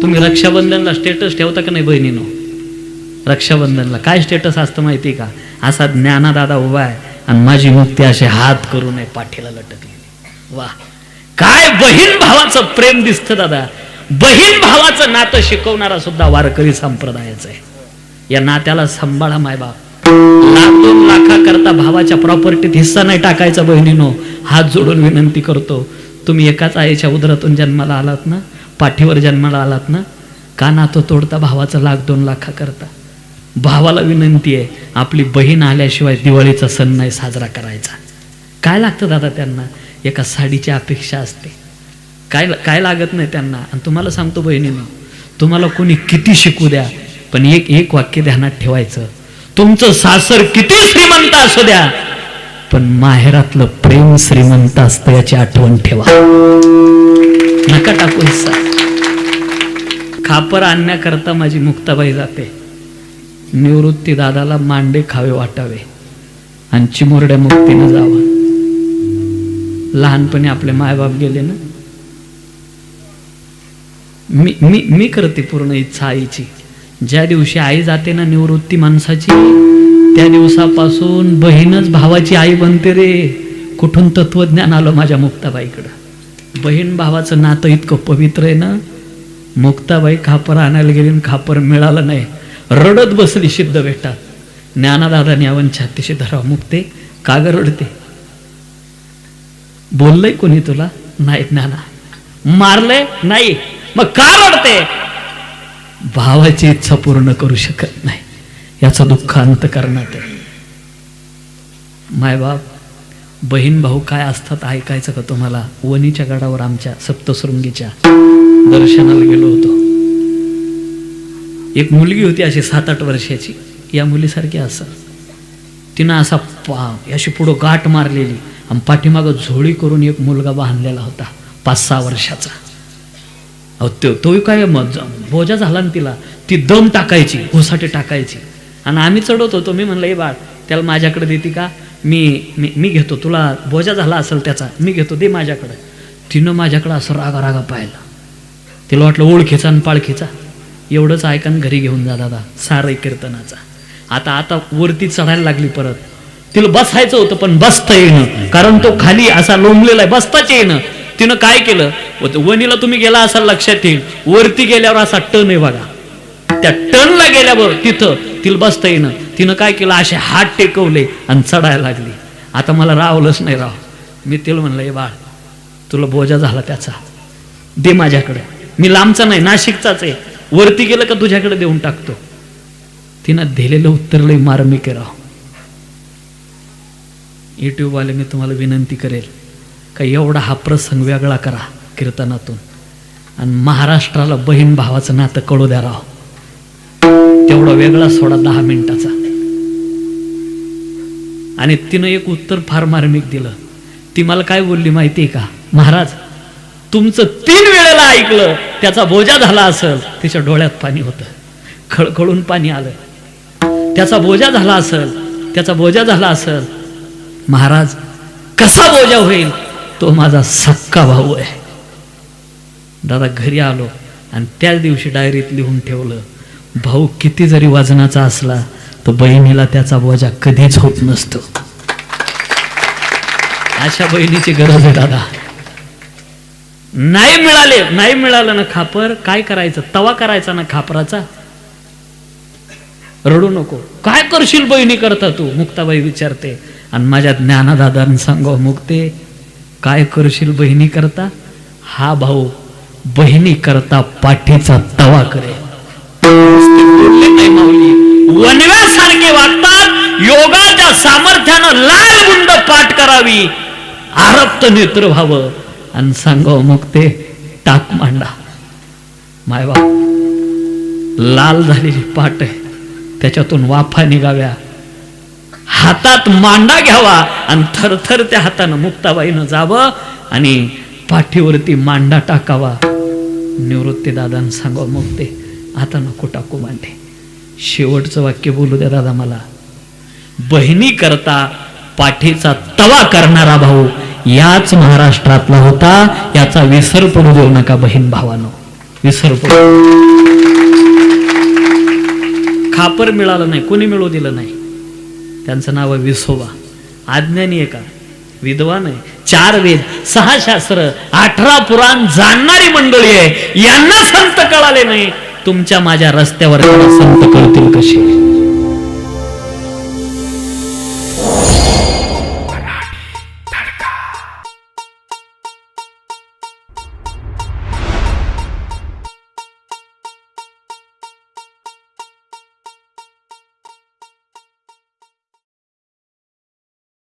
तुम्ही रक्षाबंधनला स्टेटस ठेवता का नाही बहिणीनो? रक्षाबंधनला काय स्टेटस असतं माहिती का? असा ज्ञानादादा उभा आहे आणि माझी मुक्ती असे हात करू नये पाठीला लटकलेली. वा, काय बहीण भावाचं प्रेम दिसतं दादा. बहीण भावाचं नातं शिकवणारा सुद्धा वारकरी संप्रदायाचं आहे. या नात्याला सांभाळा मायबाप. लाख 2 लाखाकरता भावाच्या प्रॉपर्टीत हिस्सा नाही टाकायचा बहिणीनो. हात जोडून विनंती करतो, तुम्ही एकाच आईच्या उदरातून जन्माला आलात ना, पाठीवर जन्माला आलात ना, का नातं तोडता भावाचं लाख 2 लाखाकरता? भावाला विनंती आहे, आपली बहीण आल्याशिवाय दिवाळीचा सण नाही साजरा करायचा. काय लागतं दादा त्यांना? एका साडीची अपेक्षा असते. काय लागत नाही त्यांना. आणि तुम्हाला सांगतो बहिणीनो, तुम्हाला कोणी किती शिकू द्या, पण एक वाक्य ध्यानात ठेवायचं, तुमचं सासर किती श्रीमंत असू द्या, पण माहेरातलं प्रेम श्रीमंत असतं याची आठवण ठेवा. नका टाकू हिस्सा. खापर आणण्याकरता माझी मुक्ताबाई जाते. निवृत्ती दादाला मांडे खावे वाटावे आणि चिमुरड्या मुक्तीनं जावं. लहानपणी आपले मायबाप गेले ना. मी करते पूर्ण इच्छा आईची. ज्या दिवशी आई जाते ना निवृत्ती माणसाची, त्या दिवसापासून बहीणच भावाची आई बनते रे. कुठून तत्वज्ञान आलं माझ्या मुक्ताबाईकडं. बहीण भावाचं नातं इतकं पवित्र आहे ना. मुक्ताबाई खापर आणायला गेली आणि खापर मिळालं नाही, रडत बसली सिद्ध बेटा. ज्ञानादादाने यावन छातीशी धराव, मुक्ते का ग रडते? बोललंय कोणी तुला? नाही. ज्ञाना मारलंय? नाही. मग का रडते? भावाची इच्छा पूर्ण करू शकत नाही, याचं दुःख अंतःकरणात आहे. मायबाप बहीण भाऊ काय असतात ऐकायचं का तुम्हाला? वणीच्या गडावर आमच्या सप्तशृंगीच्या दर्शनाला गेलो होतो. एक मुलगी होती अशी 7-8 वर्षाची, या मुलीसारखी असं. तिनं असा अशी पुढं गाठ मारलेली आणि पाठीमागं झोळी करून एक मुलगा बांधलेला होता 5-6 वर्षाचा. तो काय बोजा झाला ना तिला. ती दम टाकायची, घोसाटे टाकायची आणि आम्ही चढवत होतो. मी म्हणलं, ए बाळ त्याला माझ्याकडे देते का? मी घेतो, तुला बोजा झाला असेल त्याचा, मी घेतो, दे माझ्याकडे. तिनं माझ्याकडे असं रागा पाहिलं. तिला वाटलं ओळखीचा आणि पाळखीचा. एवढंच ऐका घरी घेऊन जा दादा सारं कीर्तनाचा. आता वरती चढायला लागली परत. तिला बसायचं होतं पण बसता येईन, कारण तो खाली असा लोंबलेला आहे, बसताच येईन. तिनं काय केलं, वणीला तुम्ही गेला असाल लक्षात येईल, वरती गेल्यावर असा टन आहे बघा, त्या टनला गेल्यावर तिथं तिला बसता येईन. तिनं काय केलं, असे हात टेकवले आणि चढायला लागली. आता मला रावलंच नाही राव. मी तिला म्हणलं, ए बाळ तुला बोजा झाला त्याचा, दे माझ्याकडे. मी लांबचा नाही, नाशिकचाच आहे, वरती गेलं का तुझ्याकडे देऊन टाकतो. तिनं दिलेलं उत्तर लई मार्मिक आहे राव. YouTube वाले मी तुम्हाला विनंती करेल का एवढा हा प्रसंग वेगळा करा कीर्तनातून आणि महाराष्ट्राला बहीण भावाचं नातं कळू द्या राव. तेवढा वेगळा सोडा 10 मिनिटाचा. आणि तिनं एक उत्तर फार मार्मिक दिलं. ती मला काय बोलली माहितीये का? महाराज तुमचं 3 वेळेला ऐकलं, त्याचा बोजा झाला असेल. तिच्या डोळ्यात पाणी होतं, खळखळून पाणी आलं. त्याचा बोजा झाला असेल. महाराज कसा बोजा होईल? तो माझा सक्का भाऊ आहे. दादा घरी आलो आणि त्याच दिवशी डायरीत लिहून ठेवलं, भाऊ किती जरी वजनाचा असला तर बहिणीला त्याचा बोजा कधीच होत नसतो. अशा बहिणीची गरज आहे दादा. नाही मिळालं ना खापर, काय करायचं? तवा करायचा ना खापराचा. रडू नको. काय करशील बहिणी करता तू? मुक्ताबाई विचारते. आणि माझ्या ज्ञानादादांनी सांगो, मुक्ते काय करशील बहिणी करता? हा भाऊ बहिणी करता पाठीचा तवा करे. वनव्यासारखे वागतात. योगाच्या सामर्थ्यानं लाल गुंड पाठ करावी, आरक्त नेत्र व्हावं आणि सांगो मुक्ते टाक मांडा. मायबा लाल झालेली पाठ आहे, त्याच्यातून वाफा निघाव्या, हातात मांडा घ्यावा आणि थरथर त्या हातानं मुक्ताबाईनं जावं आणि पाठीवरती मांडा टाकावा. निवृत्ती दादांना सांगा, मुक्ते आता नको टाकू मांडे. शेवटचं वाक्य बोलू द्या दादा मला. बहिणी करता पाठीचा तवा करणारा भाऊ याच महाराष्ट्रातला होता, याचा विसर पडू देऊ नका बहीण भावानो. विसर पडतो. खापर मिळालं नाही, कोणी मिळू दिलं नाही. त्यांचं नाव आहे विसोबा. अज्ञानी आहे का? विद्वान आहे. 4 वेद, 6 शास्त्र, 18 पुराण जाणणारी मंडळी आहे. यांना संत कळाले नाही, तुमच्या माझ्या रस्त्यावर संत कळतील कसे?